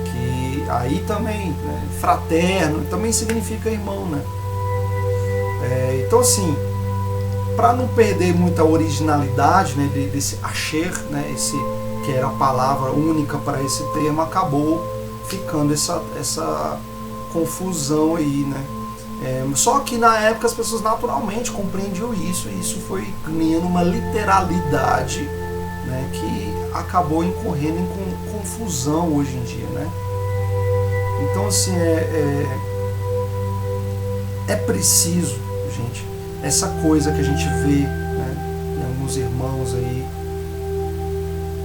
Que aí também, né, fraterno, também significa irmão, né? Então assim, para não perder muita originalidade, né, desse asher, né, que era a palavra única para esse termo, acabou ficando essa confusão aí, né, Só que na época as pessoas naturalmente compreendiam isso, e isso foi ganhando uma literalidade, né, que acabou incorrendo em confusão hoje em dia, né? Então, assim, é preciso, gente, essa coisa que a gente vê, né, em alguns irmãos aí,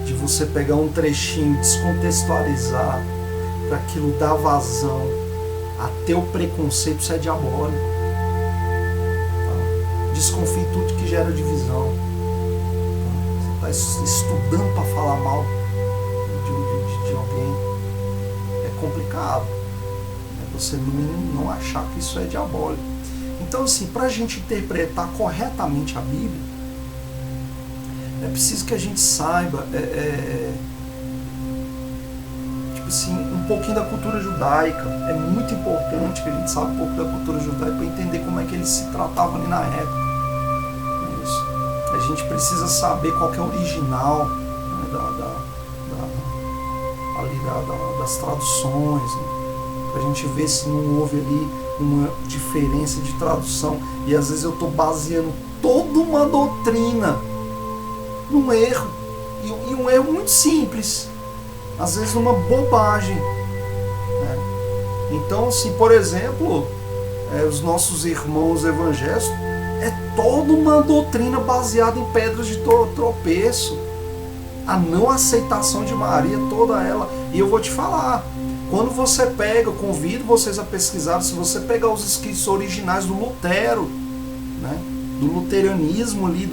de você pegar um trechinho, descontextualizar, para aquilo dar vazão, até o preconceito, isso é diabólico. Tá? Desconfie tudo que gera divisão. Tá? Você está estudando para falar mal de alguém. É complicado. É você não achar que isso é diabólico. Então, assim, para a gente interpretar corretamente a Bíblia, é preciso que a gente saiba tipo assim, um pouquinho da cultura judaica. É muito importante que a gente saiba um pouco da cultura judaica para entender como é que eles se tratavam ali na época. É isso. A gente precisa saber qual que é o original, né, das traduções, né, para a gente ver se não houve ali uma diferença de tradução. E às vezes eu estou baseando toda uma doutrina num erro, e um erro muito simples, às vezes numa bobagem, né? Então, assim, por exemplo, os nossos irmãos evangélicos, é toda uma doutrina baseada em pedras de tropeço, a não aceitação de Maria, toda ela. E eu vou te falar, quando você pega, eu convido vocês a pesquisar, se você pegar os escritos originais do Lutero, né, do luteranismo ali,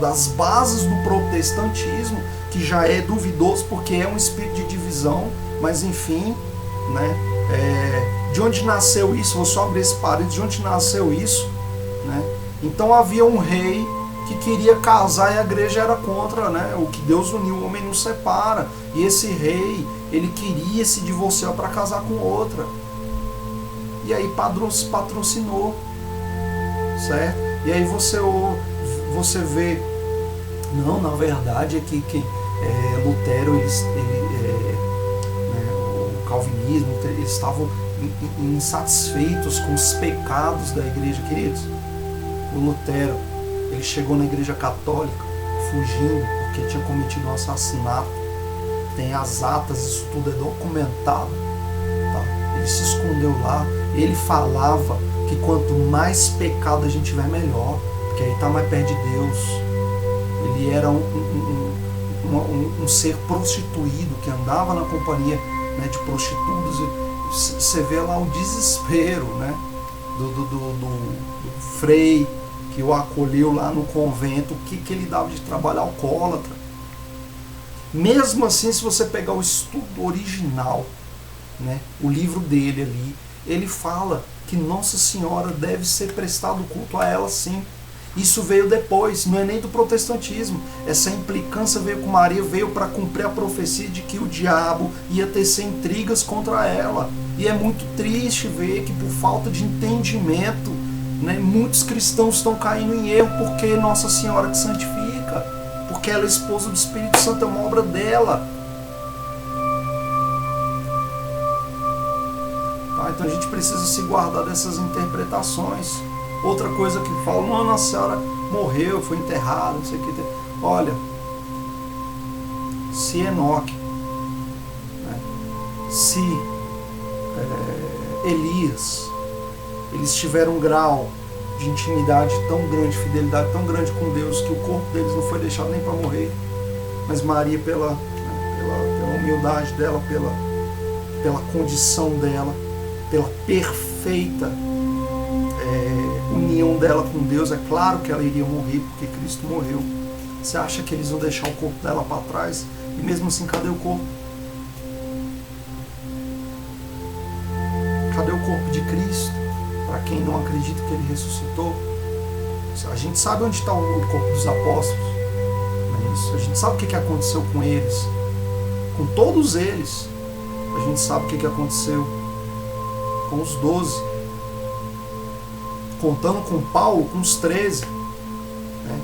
das bases do protestantismo, que já é duvidoso porque é um espírito de divisão, mas enfim, né, de onde nasceu isso? Vou só abrir esse parênteses, de onde nasceu isso, né? Então havia um rei que queria casar e a igreja era contra, né? O que Deus uniu, o homem não separa. E esse rei, ele queria se divorciar para casar com outra. E aí patrocinou, certo? E aí você vê, não, na verdade é que Lutero, né, o calvinismo, eles estavam insatisfeitos com os pecados da igreja, queridos. O Lutero, ele chegou na igreja católica fugindo porque tinha cometido um assassinato. Tem as atas, isso tudo é documentado, tá? Ele se escondeu lá. Ele falava que quanto mais pecado a gente tiver, melhor, porque aí está mais perto de Deus. Ele era um ser prostituído que andava na companhia, né, de prostitutas. Você vê lá o desespero, né, do frei que o acolheu lá no convento, o que ele dava de trabalho, alcoólatra. Mesmo assim, se você pegar o estudo original, né, o livro dele ali, ele fala que Nossa Senhora deve ser prestado culto a ela, sim. Isso veio depois, não é nem do protestantismo. Essa implicância veio com Maria, veio para cumprir a profecia de que o diabo ia tecer intrigas contra ela. E é muito triste ver que, por falta de entendimento, né, muitos cristãos estão caindo em erro porque Nossa Senhora que santifica, porque ela é esposa do Espírito Santo, é uma obra dela. Tá? Então a gente precisa se guardar dessas interpretações. Outra coisa que falam, não, Nossa Senhora morreu, foi enterrada, não sei o que. Olha, se Enoque, né, se Elias, eles tiveram um grau de intimidade tão grande, fidelidade tão grande com Deus, que o corpo deles não foi deixado nem para morrer, mas Maria, pela humildade dela, pela condição dela, pela perfeita união dela com Deus, é claro que ela iria morrer, porque Cristo morreu. Você acha que eles vão deixar o corpo dela para trás? E mesmo assim, cadê o corpo? Cadê o corpo de Cristo? Para quem não acredita que ele ressuscitou, a gente sabe onde está o corpo dos apóstolos, não é isso? A gente sabe o que aconteceu com eles, com todos eles. A gente sabe o que aconteceu com os 12, contando com Paulo, com os 13, né?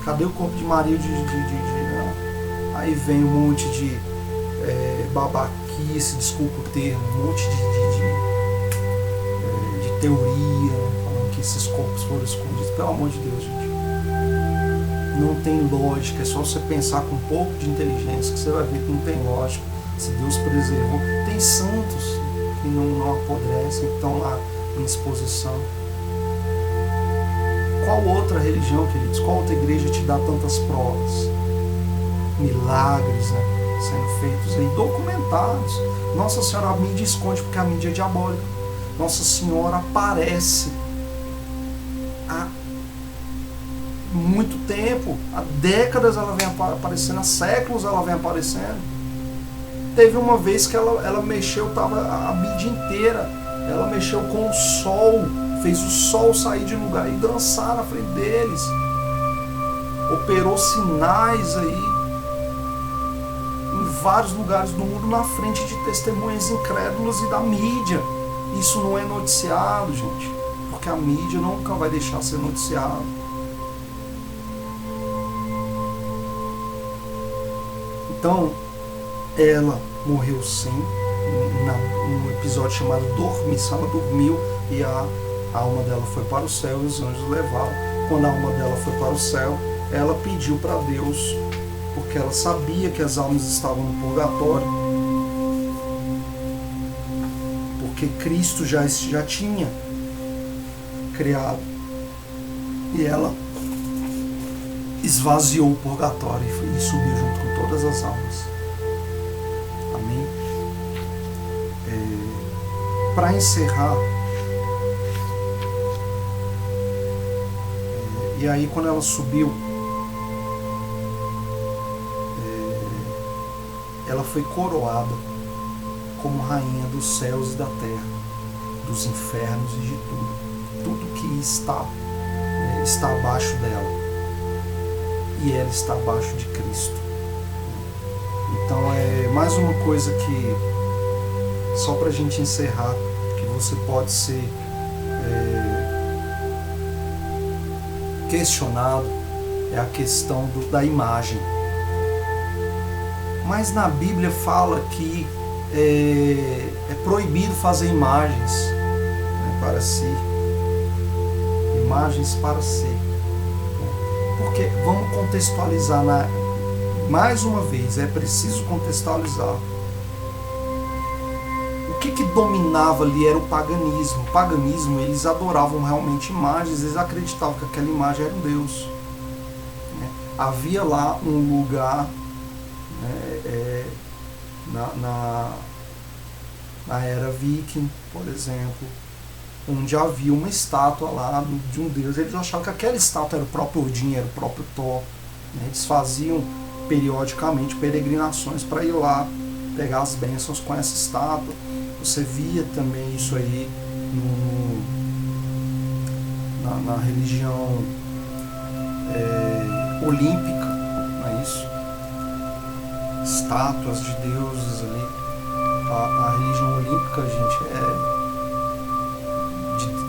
Cadê o corpo de Maria? Aí vem um monte de babaquice, desculpa o termo, um monte de teoria, falando que esses corpos foram escondidos. Pelo amor de Deus, gente. Não tem lógica, é só você pensar com um pouco de inteligência que você vai ver que não tem lógica. Se Deus preservou. Tem santos que não apodrecem, que estão lá em exposição. Qual outra religião, queridos? Qual outra igreja te dá tantas provas? Milagres, né, sendo feitos aí, documentados. Nossa Senhora, a mídia esconde porque a mídia é diabólica. Nossa Senhora aparece há muito tempo, há décadas ela vem aparecendo, há séculos ela vem aparecendo. Teve uma vez que ela mexeu, tava a mídia inteira, ela mexeu com o sol, fez o sol sair de lugar e dançar na frente deles. Operou sinais aí em vários lugares do mundo na frente de testemunhas incrédulas e da mídia. Isso não é noticiado, gente, porque a mídia nunca vai deixar ser noticiado. Então, ela morreu sim, num episódio chamado Dormição. Ela dormiu e a alma dela foi para o céu e os anjos levaram. Quando a alma dela foi para o céu, ela pediu para Deus, porque ela sabia que as almas estavam no purgatório, porque Cristo já tinha criado, e ela esvaziou o purgatório e subiu junto com todas as almas. Amém? Para encerrar, e aí quando ela subiu, ela foi coroada como rainha dos céus e da terra, dos infernos e de tudo que está abaixo dela, e ela está abaixo de Cristo. Então é mais uma coisa que, só para a gente encerrar, que você pode ser questionado, é a questão da imagem. Mas na Bíblia fala que é proibido fazer imagens, né, para si. Imagens para si. Porque, vamos contextualizar, mais uma vez, é preciso contextualizar. O que dominava ali era o paganismo. O paganismo, eles adoravam realmente imagens, eles acreditavam que aquela imagem era um Deus. Né? Havia lá um lugar, na era viking, por exemplo, onde havia uma estátua lá de um deus. Eles achavam que aquela estátua era o próprio Odin, era o próprio Thor. Né? Eles faziam periodicamente peregrinações para ir lá pegar as bênçãos com essa estátua. Você via também isso aí na religião olímpica, não é isso? Estátuas de deuses ali. A religião olímpica, gente, é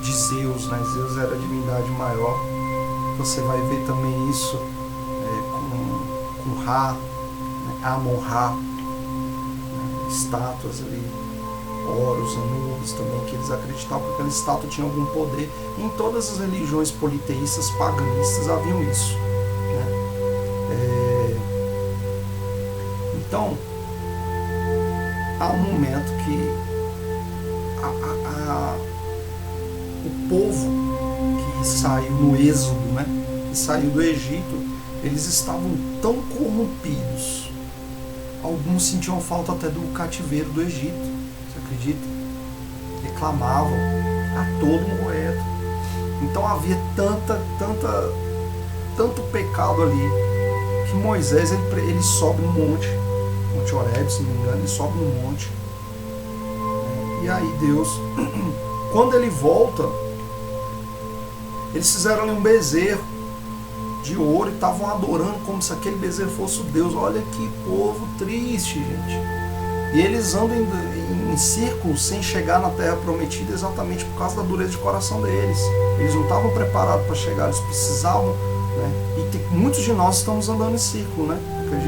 de Zeus, né? Zeus era a divindade maior. Você vai ver também isso com Ra, né? Amon-Ra, né? Estátuas ali, Horus, Anubis também, que eles acreditavam que aquela estátua tinha algum poder. E em todas as religiões politeístas, paganistas, haviam isso. Né? Então, há um momento que o povo que saiu no êxodo, né, que saiu do Egito, eles estavam tão corrompidos, alguns sentiam falta até do cativeiro do Egito, você acredita? Reclamavam a todo momento. Então havia tanto pecado ali, que Moisés ele sobe no Monte Horebe, se não me engano, ele sobe no monte. E aí Deus, quando ele volta, eles fizeram ali um bezerro de ouro e estavam adorando como se aquele bezerro fosse o Deus. Olha que povo triste, gente. E eles andam em círculos sem chegar na terra prometida, exatamente por causa da dureza de coração deles. Eles não estavam preparados para chegar, eles precisavam, né? E muitos de nós estamos andando em círculo, né? Porque a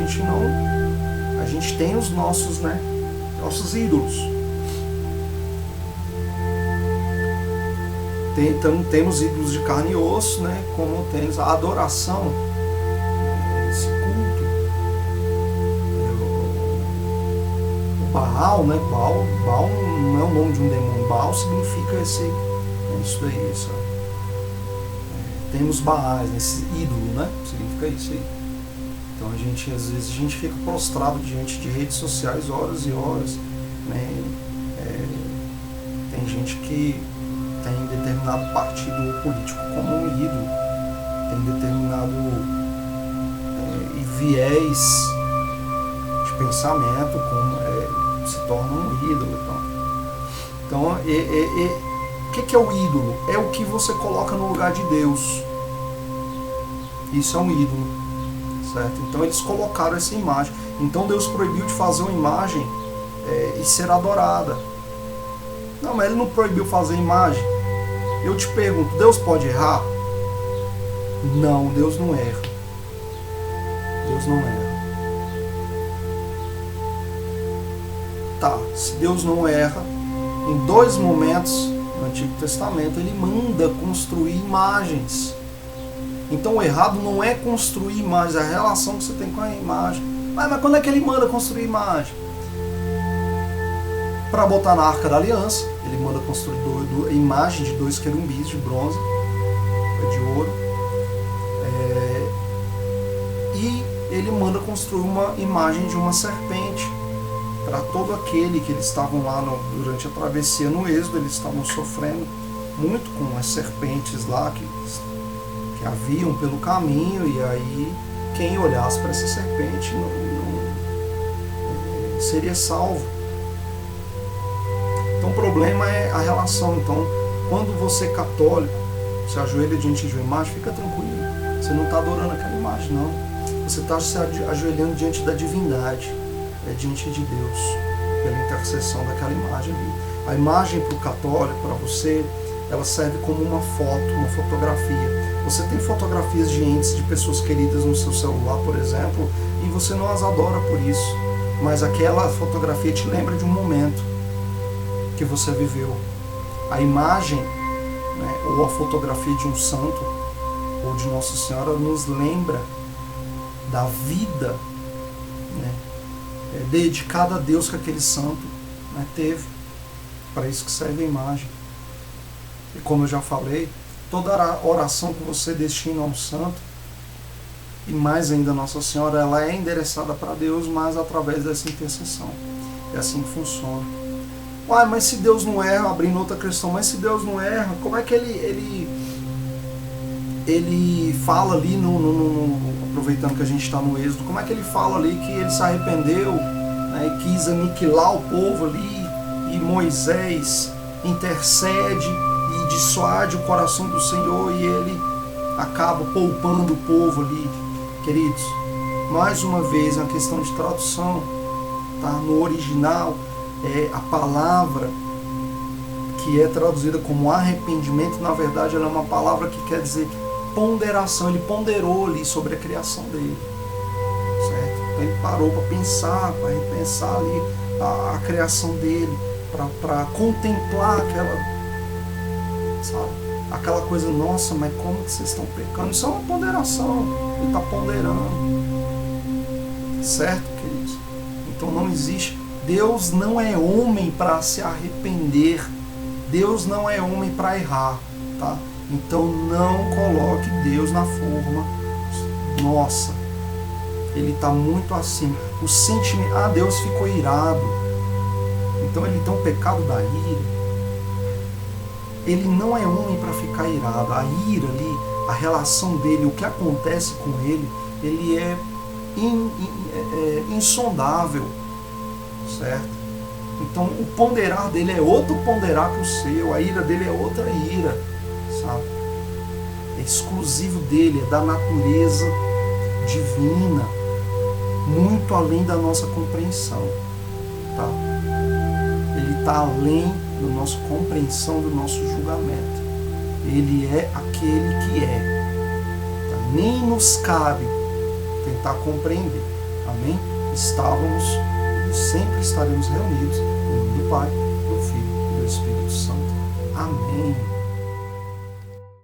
gente tem os nossos, né, nossos ídolos. Temos ídolos de carne e osso, né? Como temos a adoração, esse culto. O Baal, né? Baal não é o nome de um demônio. Baal significa isso daí, sabe? Temos Baais, esse ídolo, né? Significa isso aí. Então às vezes a gente fica prostrado diante de redes sociais horas e horas, né? Tem gente que tem determinado partido político como um ídolo, tem determinado viés de pensamento como se torna um ídolo. Então o que é o ídolo? É o que você coloca no lugar de Deus. Isso é um ídolo, certo? Então eles colocaram essa imagem. Então Deus proibiu de fazer uma imagem e ser adorada. Não, mas ele não proibiu fazer imagem. Eu te pergunto, Deus pode errar? Não, Deus não erra. Deus não erra. Tá, se Deus não erra, em 2 momentos no Antigo Testamento ele manda construir imagens. Então o errado não é construir imagens, é a relação que você tem com a imagem. Mas quando é que ele manda construir imagem? Para botar na Arca da Aliança, ele manda construir a imagem de 2 querumbis de bronze, de ouro, e ele manda construir uma imagem de uma serpente para todo aquele que eles estavam lá durante a travessia no Êxodo. Eles estavam sofrendo muito com as serpentes lá que haviam pelo caminho, e aí quem olhasse para essa serpente não seria salvo. Então o problema é a relação. Então, quando você é católico, se ajoelha diante de uma imagem, fica tranquilo. Você não está adorando aquela imagem, não. Você está se ajoelhando diante da divindade, diante de Deus, pela intercessão daquela imagem ali. A imagem para o católico, para você, ela serve como uma foto, uma fotografia. Você tem fotografias de entes, de pessoas queridas no seu celular, por exemplo, e você não as adora por isso, mas aquela fotografia te lembra de um momento que você viveu. A imagem, né, ou a fotografia de um santo ou de Nossa Senhora nos lembra da vida, né, dedicada a Deus que aquele santo, né, teve. Para isso que serve a imagem. E como eu já falei, toda oração que você destina a um santo, e mais ainda Nossa Senhora, ela é endereçada para Deus, mas através dessa intercessão. É assim que funciona. Mas se Deus não erra, abrindo outra questão, mas se Deus não erra, como é que ele fala ali, aproveitando que a gente está no Êxodo, como é que ele fala ali que ele se arrependeu, né, e quis aniquilar o povo ali, e Moisés intercede e dissuade o coração do Senhor, e ele acaba poupando o povo ali? Queridos, mais uma vez, é uma questão de tradução, tá? No original, a palavra que é traduzida como arrependimento, na verdade ela é uma palavra que quer dizer ponderação. Ele ponderou ali sobre a criação dele, certo? Então ele parou para pensar, para repensar ali a criação dele, para contemplar aquela coisa, nossa, mas como que vocês estão pecando? Isso é uma ponderação, ele está ponderando, certo, queridos? Então não existe, Deus não é homem para se arrepender, Deus não é homem para errar, tá? Então não coloque Deus na forma nossa, ele está muito acima. O sentimento, Deus ficou irado, então ele tem um pecado da ira. Ele não é homem para ficar irado. A ira ali, a relação dele, o que acontece com ele é insondável, certo? Então o ponderar dele é outro ponderar que o seu, a ira dele é outra ira, sabe? É exclusivo dele, é da natureza divina, muito além da nossa compreensão, tá? Ele está além da nossa compreensão, do nosso julgamento. Ele é aquele que é, tá? Nem nos cabe tentar compreender. Amém? Estávamos e sempre estaremos reunidos em nome do Pai, do Filho e do Espírito Santo. Amém.